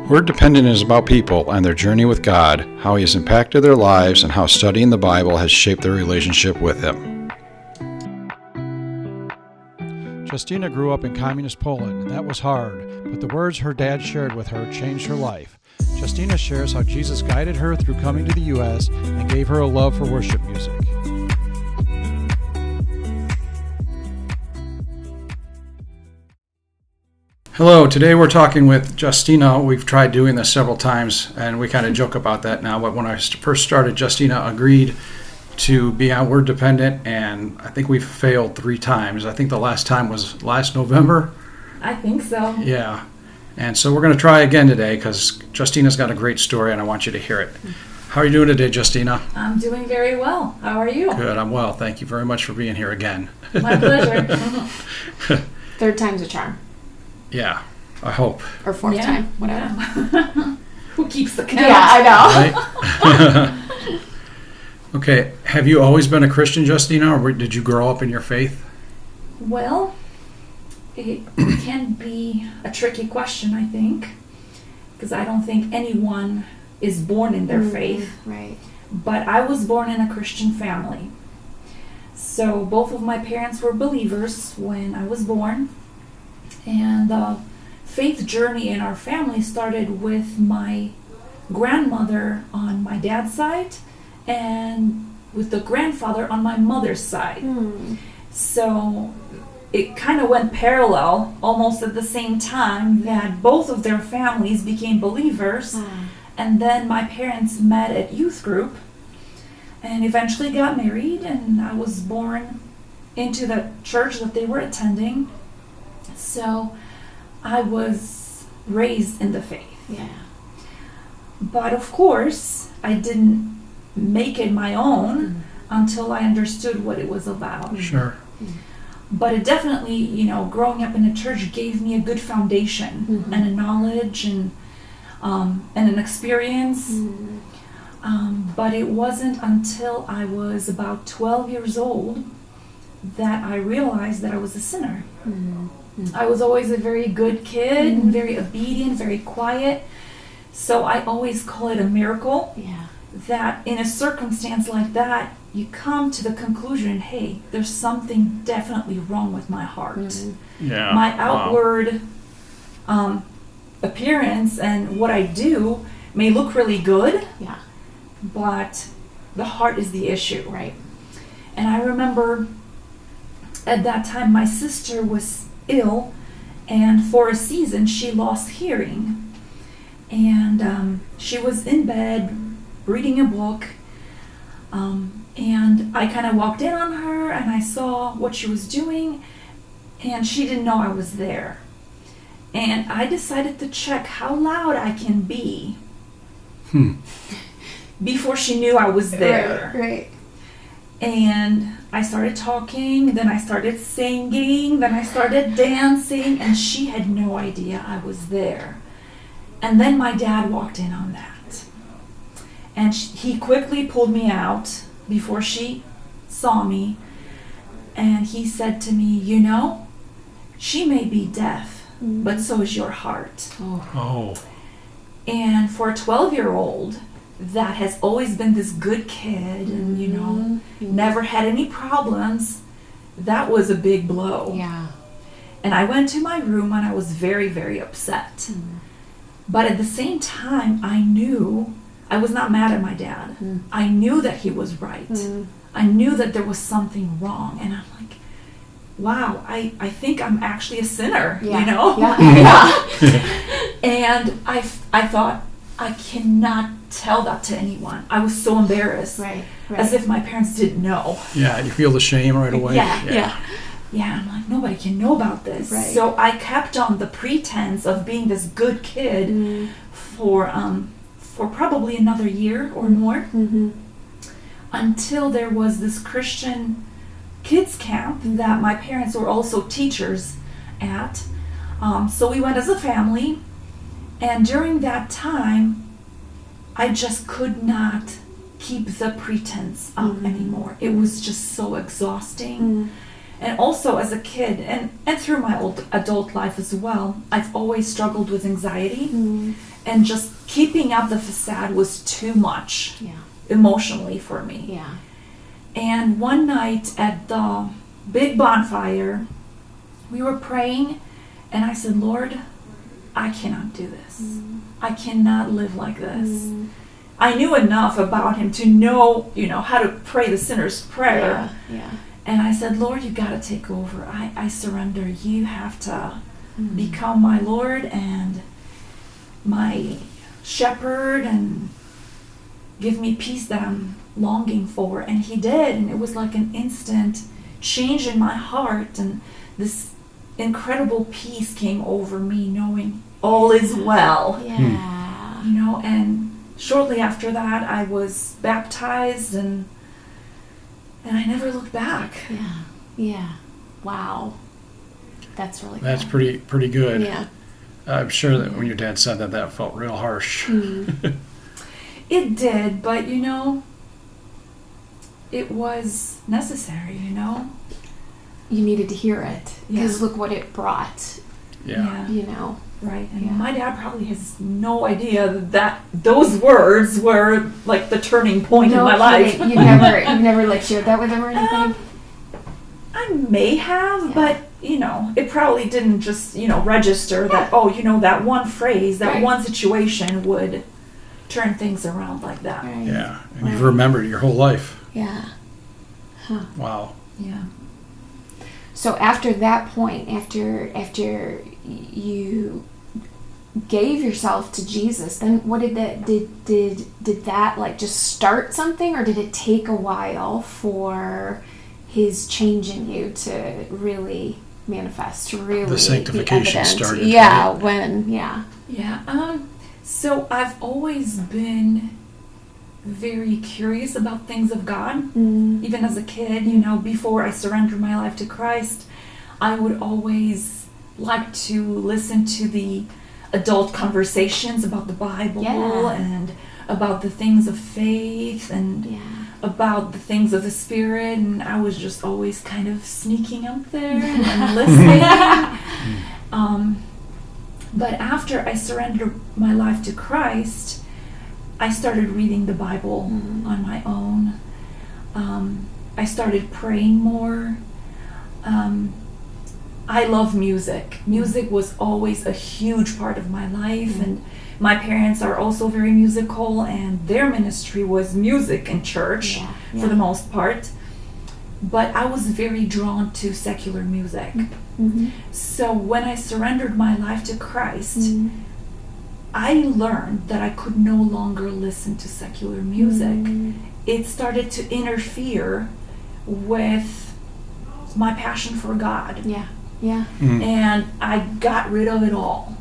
Word Dependent is about people and their journey with God, how He has impacted their lives, and how studying the Bible has shaped their relationship with Him. Justyna grew up in communist Poland, and that was hard, but the words her dad shared with her changed her life. Justyna shares how Jesus guided her through coming to the U.S. and gave her a love for worship music. Hello, today we're talking with Justyna. We've tried doing this several times, and we kind of joke about that now, but when I first started, Justyna agreed to be on Word Dependent, and I think we've failed 3 times. I think the last time was last November. I think so. Yeah, and so we're going to try again today because Justyna's got a great story, and I want you to hear it. How are you doing today, Justyna? I'm doing very well. How are you? Good, I'm well. Thank you very much for being here again. My pleasure. 3rd time's a charm. Yeah, I hope. Or 4th time, whatever. Yeah. Who keeps the count? Yeah, I know. Right? Okay, have you always been a Christian, Justyna, or did you grow up in your faith? Well, it can be a tricky question, I think, because I don't think anyone is born in their faith. Right. But I was born in a Christian family. So both of my parents were believers when I was born. And the faith journey in our family started with my grandmother on my dad's side and with the grandfather on my mother's side. So it kind of went parallel almost at the same time that both of their families became believers. And then my parents met at youth group and eventually got married, and I was born into the church that they were attending. So I was raised in the faith. Yeah. But of course, I didn't make it my own until I understood what it was about. Sure. But it definitely, growing up in a church gave me a good foundation and a knowledge and an experience. But it wasn't until I was about 12 years old that I realized that I was a sinner. I was always a very good kid and very obedient, very quiet. So I always call it a miracle that in a circumstance like that, you come to the conclusion, hey, there's something definitely wrong with my heart. Yeah. My outward appearance and what I do may look really good, but the heart is the issue. Right. And I remember at that time my sister was ill, and for a season she lost hearing, and she was in bed reading a book, and I kind of walked in on her and I saw what she was doing, and she didn't know I was there, and I decided to check how loud I can be before she knew I was there. Right. And I started talking, then I started singing, then I started dancing, and she had no idea I was there. And then my dad walked in on that. And he quickly pulled me out before she saw me. And he said to me, she may be deaf, but so is your heart. Oh. And for a 12-year-old, that has always been this good kid and, never had any problems, that was a big blow. Yeah. And I went to my room and I was very, very upset. But at the same time, I knew I was not mad at my dad. I knew that he was right. I knew that there was something wrong. And I'm like, wow, I think I'm actually a sinner, Yeah. And I thought, I cannot tell that to anyone. I was so embarrassed. Right. As if my parents didn't know. Yeah, you feel the shame right away. Yeah, I'm like, nobody can know about this. Right. So I kept on the pretense of being this good kid for probably another year or more, until there was this Christian kids camp that my parents were also teachers at. So we went as a family, and during that time, I just could not keep the pretense up anymore. It was just so exhausting. And also as a kid and through my adult life as well, I've always struggled with anxiety. And just keeping up the facade was too much emotionally for me. Yeah. And one night at the big bonfire, we were praying, and I said, Lord, I cannot do this. I cannot live like this. I knew enough about him to know, how to pray the sinner's prayer. Yeah. And I said, Lord, you got to take over. I surrender. You have to become my Lord and my shepherd and give me peace that I'm longing for. And he did. And it was like an instant change in my heart. And this incredible peace came over me, knowing all is well. Yeah. And shortly after that, I was baptized, and I never looked back. Yeah. Wow. That's really That's cool. pretty good. Yeah. I'm sure that when your dad said that felt real harsh. It did, but it was necessary, You needed to hear it, because Yeah. look what it brought. Yeah. Right. And Yeah. my dad probably has no idea that those words were like the turning point in my life. You never like shared that with him or anything? I may have, but it probably didn't just register that that one phrase, that Right. one situation would turn things around like that. Right. Yeah. And you've remembered your whole life. Yeah. Huh. Wow. Yeah. So after that point, after you gave yourself to Jesus, then what did that like just start something, or did it take a while for his change in you to really manifest, to really The sanctification be evident? started, Yeah, right? Yeah. So I've always been very curious about things of God. Even as a kid, before I surrendered my life to Christ, I would always like to listen to the adult conversations about the Bible and about the things of faith and about the things of the Spirit, and I was just always kind of sneaking up there and listening. But after I surrendered my life to Christ, I started reading the Bible on my own. I started praying more. I love music. Music was always a huge part of my life, and my parents are also very musical, and their ministry was music in church for the most part. But I was very drawn to secular music. So when I surrendered my life to Christ, I learned that I could no longer listen to secular music. It started to interfere with my passion for God. And I got rid of it all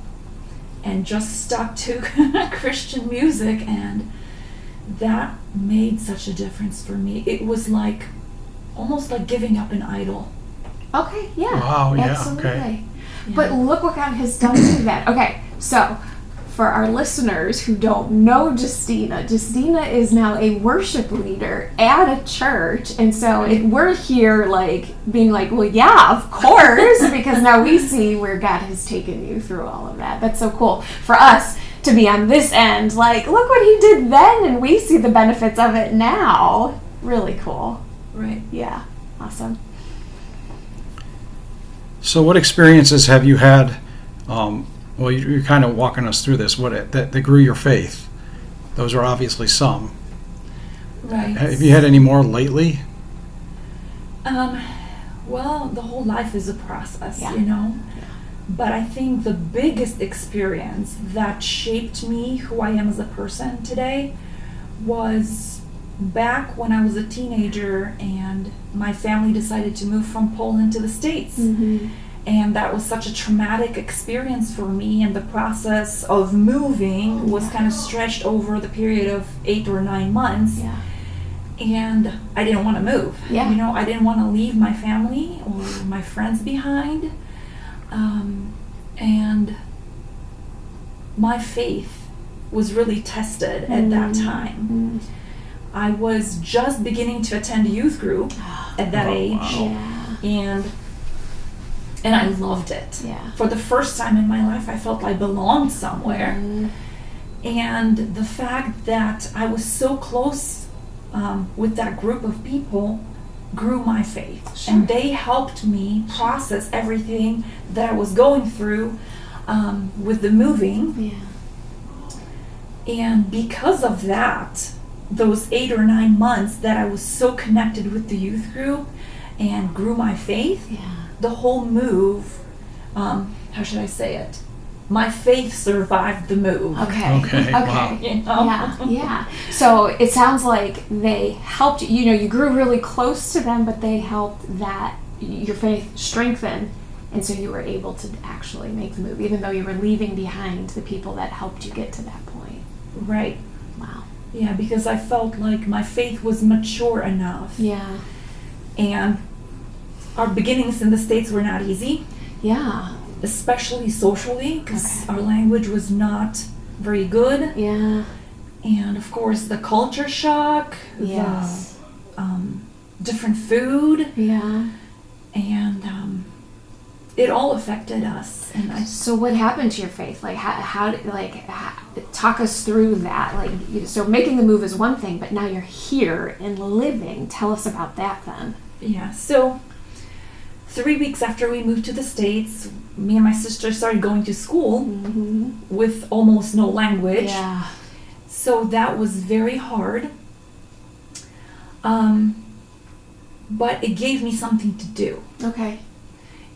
and just stuck to Christian music, and that made such a difference for me. It was like almost like giving up an idol. Okay, yeah. Wow, yeah, absolutely. okay. But look what God has done to that. Okay, so for our listeners who don't know Justyna is now a worship leader at a church, and so we're here like being like, well, yeah, of course, because now we see where God has taken you through all of that. That's so cool for us to be on this end, like, look what he did then, and we see the benefits of it now. Really cool. Right. Yeah. Awesome. So what experiences have you had? Well, you're kind of walking us through this. That grew your faith? Those are obviously some. Right. Have you had any more lately? Well, the whole life is a process, Yeah. But I think the biggest experience that shaped me, who I am as a person today, was back when I was a teenager and my family decided to move from Poland to the States. And that was such a traumatic experience for me, and the process of moving was kind of stretched over the period of 8 or 9 months. And I didn't want to move. I didn't want to leave my family or my friends behind. And my faith was really tested at that time. I was just beginning to attend youth group at that age. Wow. And I loved it. Yeah. For the first time in my life, I felt I belonged somewhere. And the fact that I was so close with that group of people grew my faith. Sure. And they helped me process everything that I was going through with the moving. Yeah. And because of that, those 8 or 9 months that I was so connected with the youth group and grew my faith, the whole move, how should I say it? My faith survived the move. Okay. Wow. You know? Yeah. So it sounds like they helped you. You know, you grew really close to them, but they helped that your faith strengthen, and so you were able to actually make the move, even though you were leaving behind the people that helped you get to that point. Right. Wow. Yeah, because I felt like my faith was mature enough. Yeah. And our beginnings in the States were not easy. Yeah. Especially socially, because our language was not very good. Yeah. And of course, the culture shock, Yes. the different food, Yeah. and it all affected us. And So what happened to your faith? Like talk us through that. Like, so making the move is one thing, but now you're here and living. Tell us about that then. yeah, so 3 weeks after we moved to the States, me and my sister started going to school with almost no language. Yeah. So that was very hard. But it gave me something to do. Okay.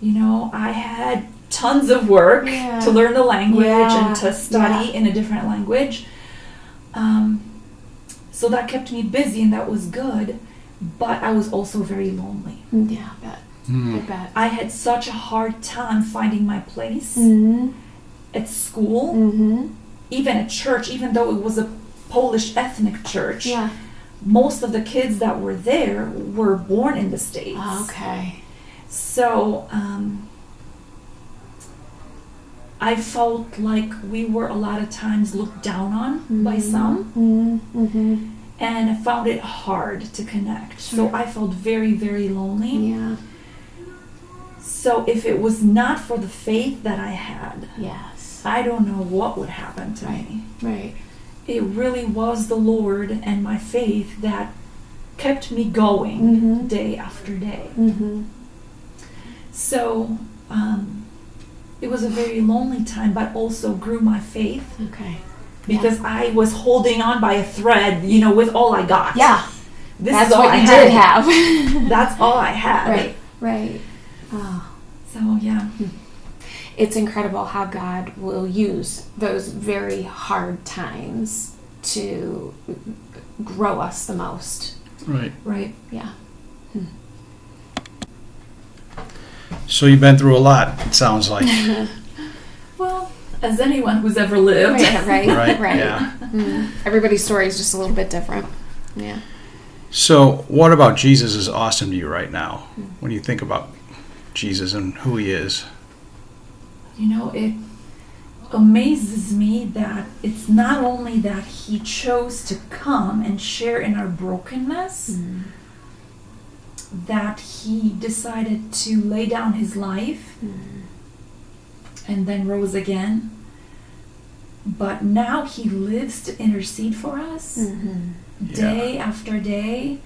You know, I had tons of work Yeah. to learn the language Yeah. and to study Yeah. in a different language. So that kept me busy and that was good. But I was also very lonely. Yeah, I bet. I bet. I had such a hard time finding my place at school, even at church, even though it was a Polish ethnic church. Yeah. Most of the kids that were there were born in the States. Okay. So I felt like we were a lot of times looked down on by some, and I found it hard to connect. So I felt very, very lonely. Yeah. So if it was not for the faith that I had, Yes. I don't know what would happen to me. Right. It really was the Lord and my faith that kept me going day after day. So it was a very lonely time, but also grew my faith Okay. because I was holding on by a thread, you know, with all I got. Yeah. This That's is all what I you had. did have. That's all I had. Right. Right. Oh. So yeah. It's incredible how God will use those very hard times to grow us the most. Right. Right. Yeah. So you've been through a lot, it sounds like. Well, as anyone who's ever lived. Right. Right, yeah. Everybody's story is just a little bit different. Yeah. So what about Jesus is awesome to you right now when you think about Jesus and who he is? You know, it amazes me that it's not only that he chose to come and share in our brokenness, that he decided to lay down his life and then rose again, but now he lives to intercede for us day after day,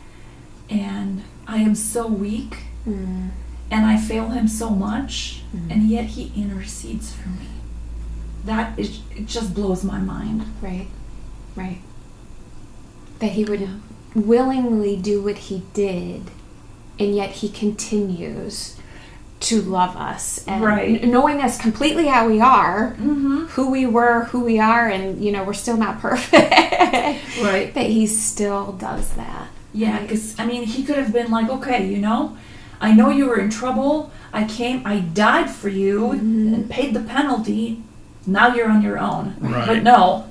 and I am so weak and I fail him so much, and yet he intercedes for me. That is, it just blows my mind. Right. Right. That he would willingly do what he did, and yet he continues to love us. And Right. knowing us completely how we are, who we were, who we are, and, you know, we're still not perfect. Right. That he still does that. Yeah, because, I mean, he could have been like, okay, you know, I know you were in trouble. I came, I died for you and paid the penalty. Now you're on your own. Right. But no,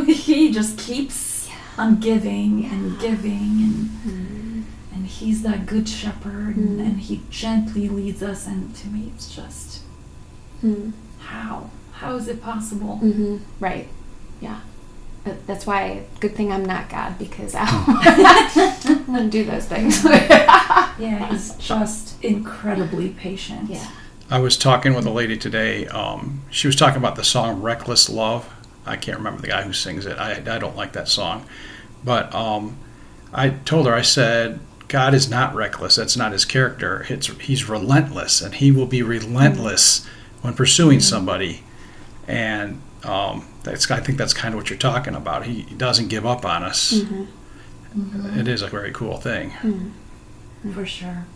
he just keeps on giving and giving, and he's that good shepherd, and he gently leads us, and to me it's just, how is it possible? Right. Yeah. That's why, good thing I'm not God, because I wouldn't do those things. Yeah, he's just incredibly patient. Yeah. I was talking with a lady today. She was talking about the song "Reckless Love." I can't remember the guy who sings it. I don't like that song, but I told her, I said, God is not reckless. That's not his character. He's relentless, and he will be relentless when pursuing somebody. And I think that's kind of what you're talking about. He doesn't give up on us. It is a very cool thing. For sure.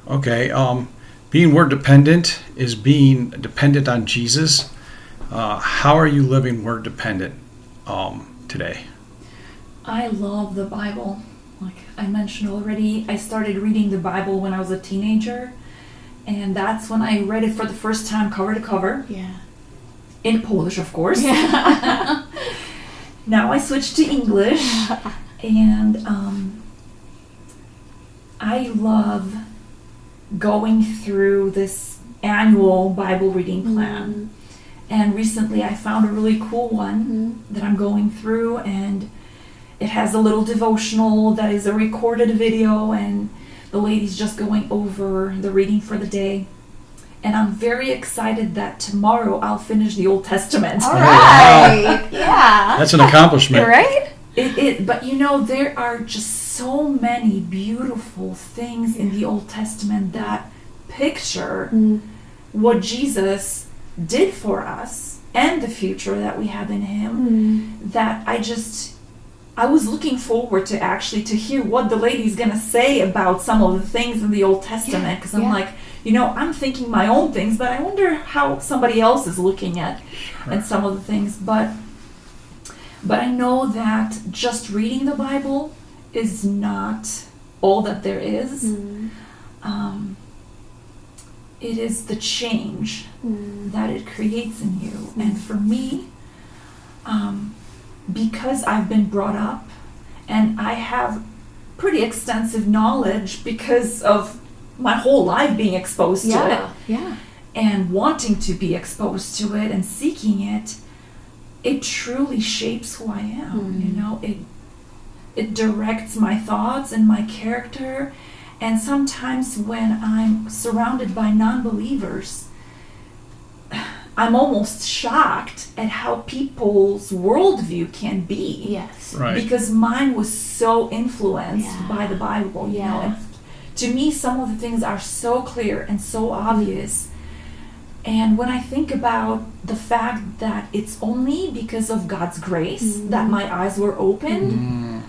Okay, being word dependent is being dependent on Jesus. How are you living word dependent today? I love the Bible. Like I mentioned already, I started reading the Bible when I was a teenager, and that's when I read it for the first time cover to cover. Yeah. In Polish, of course. Yeah. Now I switched to English, and I love going through this annual Bible reading plan. And recently I found a really cool one that I'm going through, and it has a little devotional that is a recorded video, and the lady's just going over the reading for the day. And I'm very excited that tomorrow I'll finish the Old Testament. All right. Yeah. That's an accomplishment. Right? But there are just so many beautiful things in the Old Testament that picture what Jesus did for us and the future that we have in him, that I was looking forward to hear what the lady's going to say about some of the things in the Old Testament, because I'm like, I'm thinking my own things, but I wonder how somebody else is looking at and some of the things. But I know that just reading the Bible is not all that there is. It is the change that it creates in you. And for me, because I've been brought up and I have pretty extensive knowledge because of my whole life being exposed to it and wanting to be exposed to it and seeking it, it truly shapes who I am. It directs my thoughts and my character. And sometimes when I'm surrounded by non-believers, I'm almost shocked at how people's worldview can be. Yes. Right. Because mine was so influenced by the Bible, And to me, some of the things are so clear and so obvious. And when I think about the fact that it's only because of God's grace that my eyes were opened,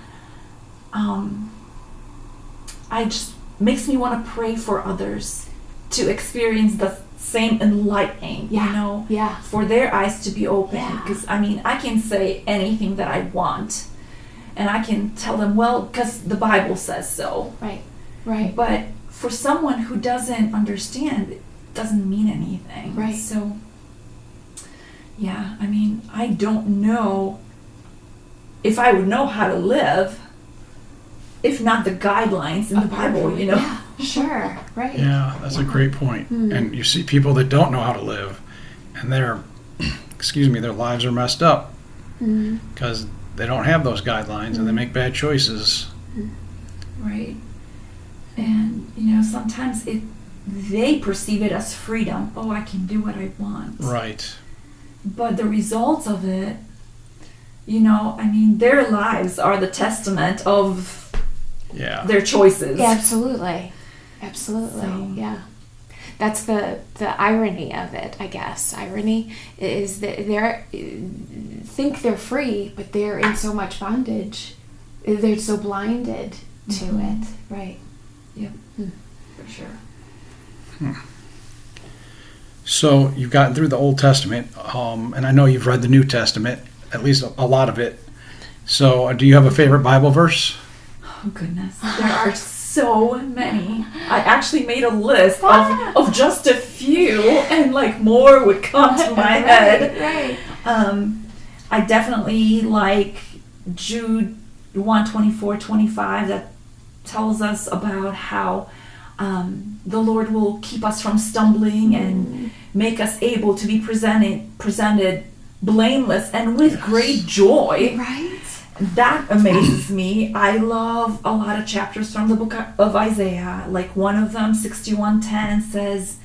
I just makes me want to pray for others to experience the same enlightening, for their eyes to be open. Because I can say anything that I want, and I can tell them, well, because the Bible says so. Right. But for someone who doesn't understand, it doesn't mean anything. Right. So, I don't know if I would know how to live if not the guidelines in the Bible, Yeah, sure, right. Yeah, that's a great point. And you see people that don't know how to live, and their lives are messed up because they don't have those guidelines and they make bad choices. Right. And, sometimes they perceive it as freedom. Oh, I can do what I want. Right. But the results of it, their lives are the testament of their choices. Yeah, absolutely. So. Yeah. That's the irony of it, I guess. Irony is that think they're free, but they're in so much bondage. They're so blinded to it. Right. Yep. For sure. So you've gotten through the Old Testament, and I know you've read the New Testament, at least a lot of it. So do you have a favorite Bible verse? Oh, goodness. There are so many. I actually made a list of just a few, and more would come to my head. Right. I definitely like Jude 1:24-25 that tells us about how the Lord will keep us from stumbling and make us able to be presented blameless and with great joy. Right. that amazes me. I love a lot of chapters from the book of Isaiah. Like one of them, 61:10, says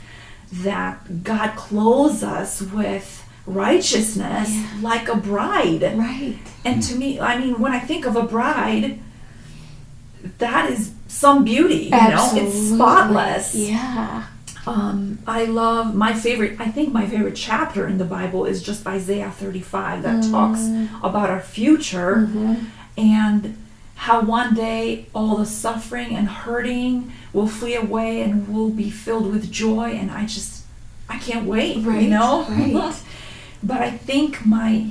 that God clothes us with righteousness like a bride. Right. And to me, I mean, when I think of a bride, that is some beauty, Absolutely. It's spotless. Yeah. I love my favorite chapter in the Bible is just Isaiah 35 that talks about our future and how one day all the suffering and hurting will flee away and we'll be filled with joy, and I can't wait, Right. But I think my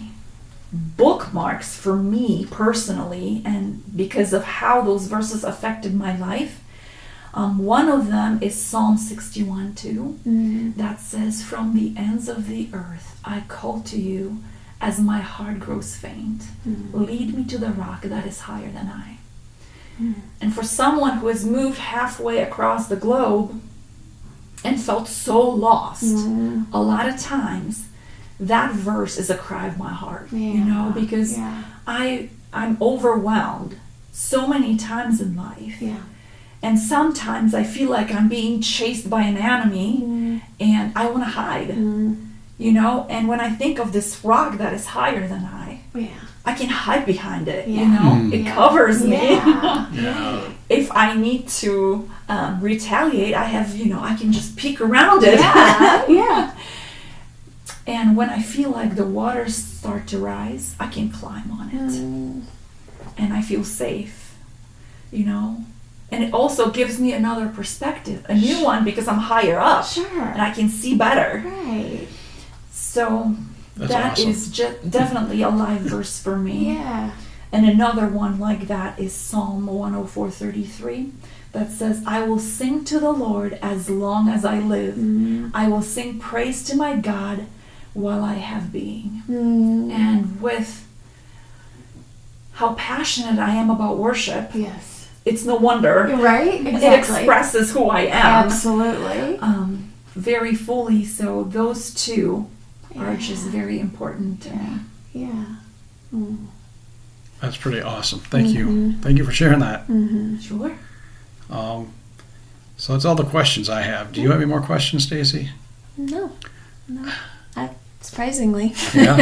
bookmarks for me personally, and because of how those verses affected my life, one of them is Psalm 61:2 that says, "From the ends of the earth I call to you as my heart grows faint. Lead me to the rock that is higher than I." And for someone who has moved halfway across the globe and felt so lost, a lot of times that verse is a cry of my heart, because I'm overwhelmed so many times in life. Yeah. And sometimes I feel like I'm being chased by an enemy and I want to hide, and when I think of this rock that is higher than I can hide behind it, it covers me. Yeah. If I need to retaliate, I have, I can just peek around it. Yeah. And when I feel like the waters start to rise, I can climb on it. And I feel safe, And it also gives me another perspective, a new one, because I'm higher up. Sure. And I can see better. Right. So that awesome. is definitely a live verse for me. Yeah. And another one like that is Psalm 104:33 that says, "I will sing to the Lord as long as I live. I will sing praise to my God while I have being." And with how passionate I am about worship, Yes. it's no wonder Right? it Exactly. expresses who I am Absolutely. very fully. So those two are just very important to me. Yeah. That's pretty awesome. Thank you. Thank you for sharing that. Sure. So that's all the questions I have. Do you have any more questions, Stacy? No. Surprisingly. Yeah.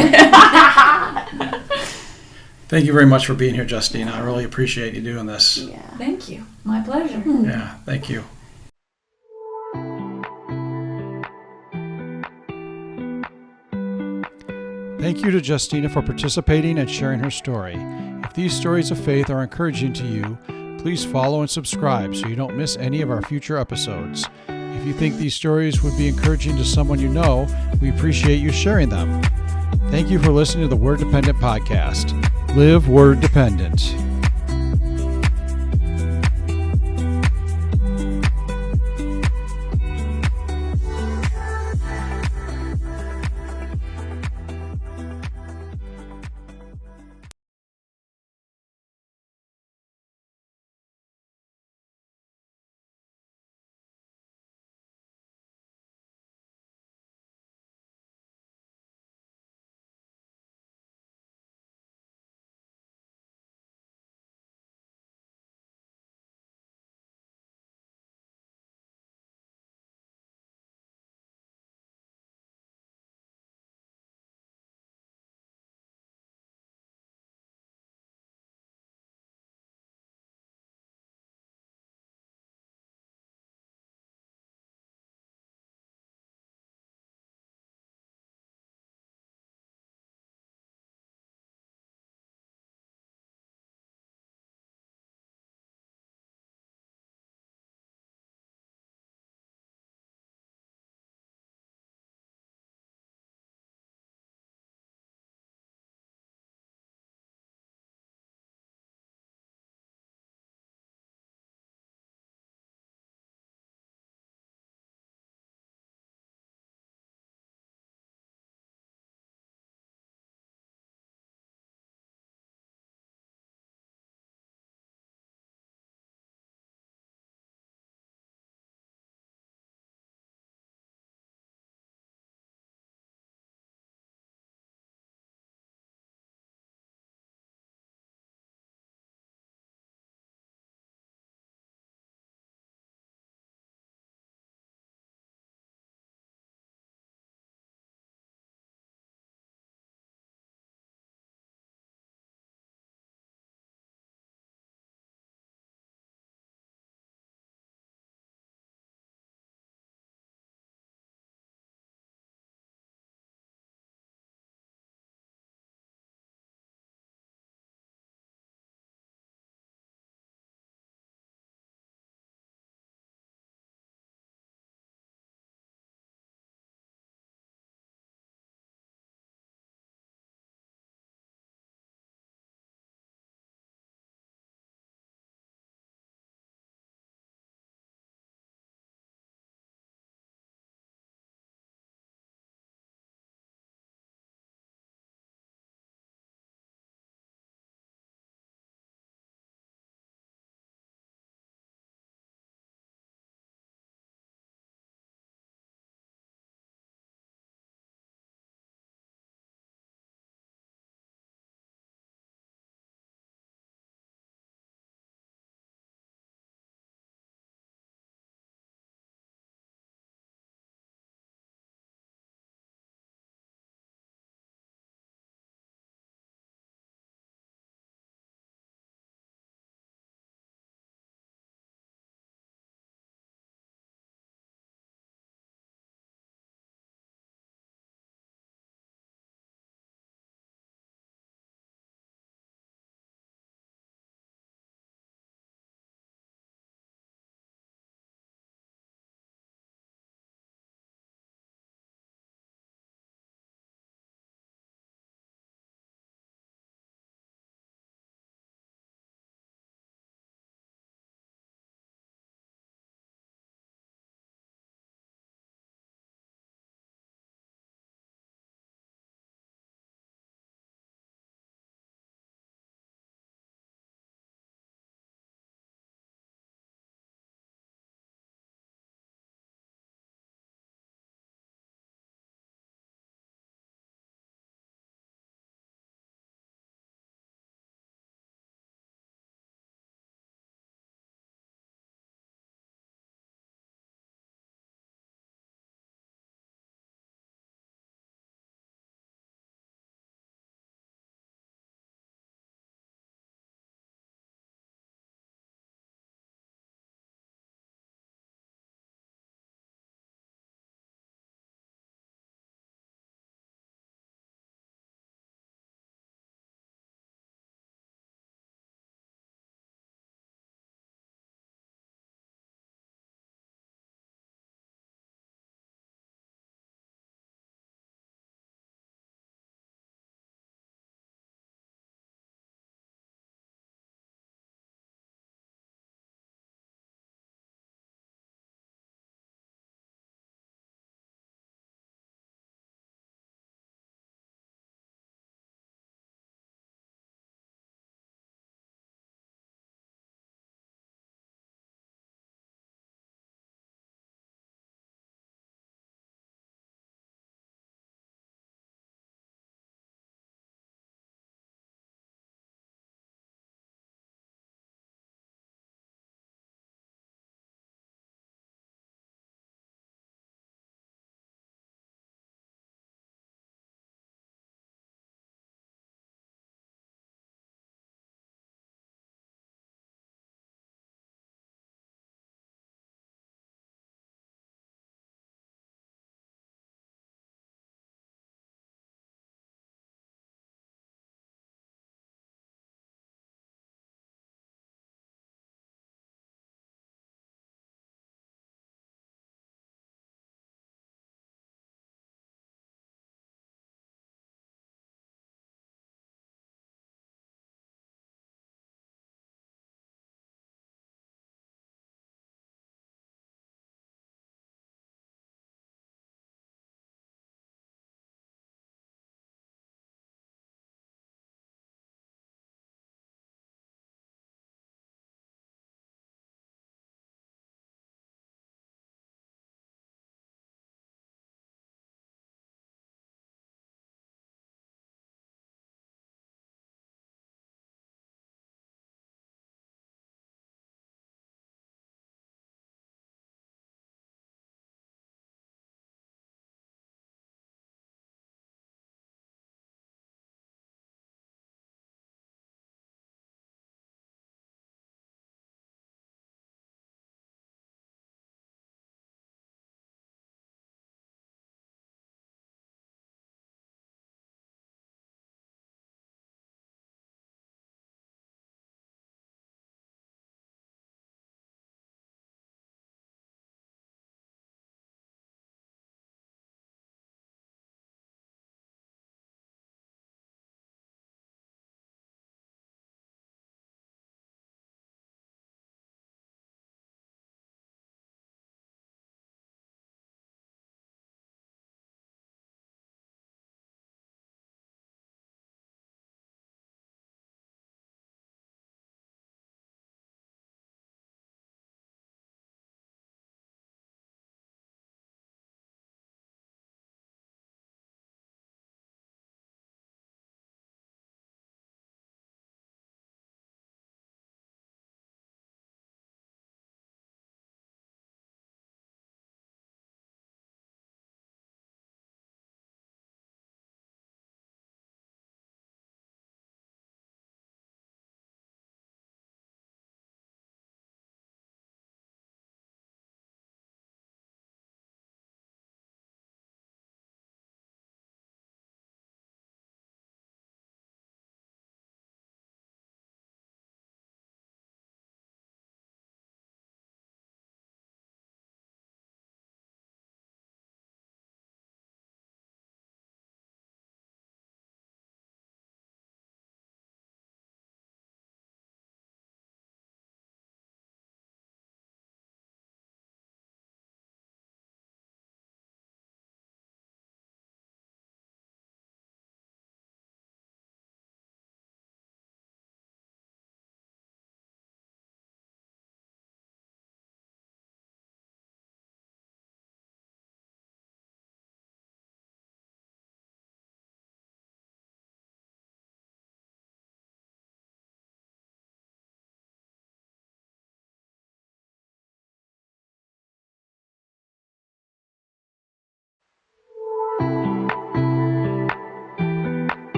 Thank you very much for being here, Justyna. I really appreciate you doing this. Yeah. Thank you. My pleasure. Yeah, thank you. Thank you to Justyna for participating and sharing her story. If these stories of faith are encouraging to you, please follow and subscribe so you don't miss any of our future episodes. If you think these stories would be encouraging to someone you know, we appreciate you sharing them. Thank you for listening to the Word Dependent Podcast. Live Word Dependent.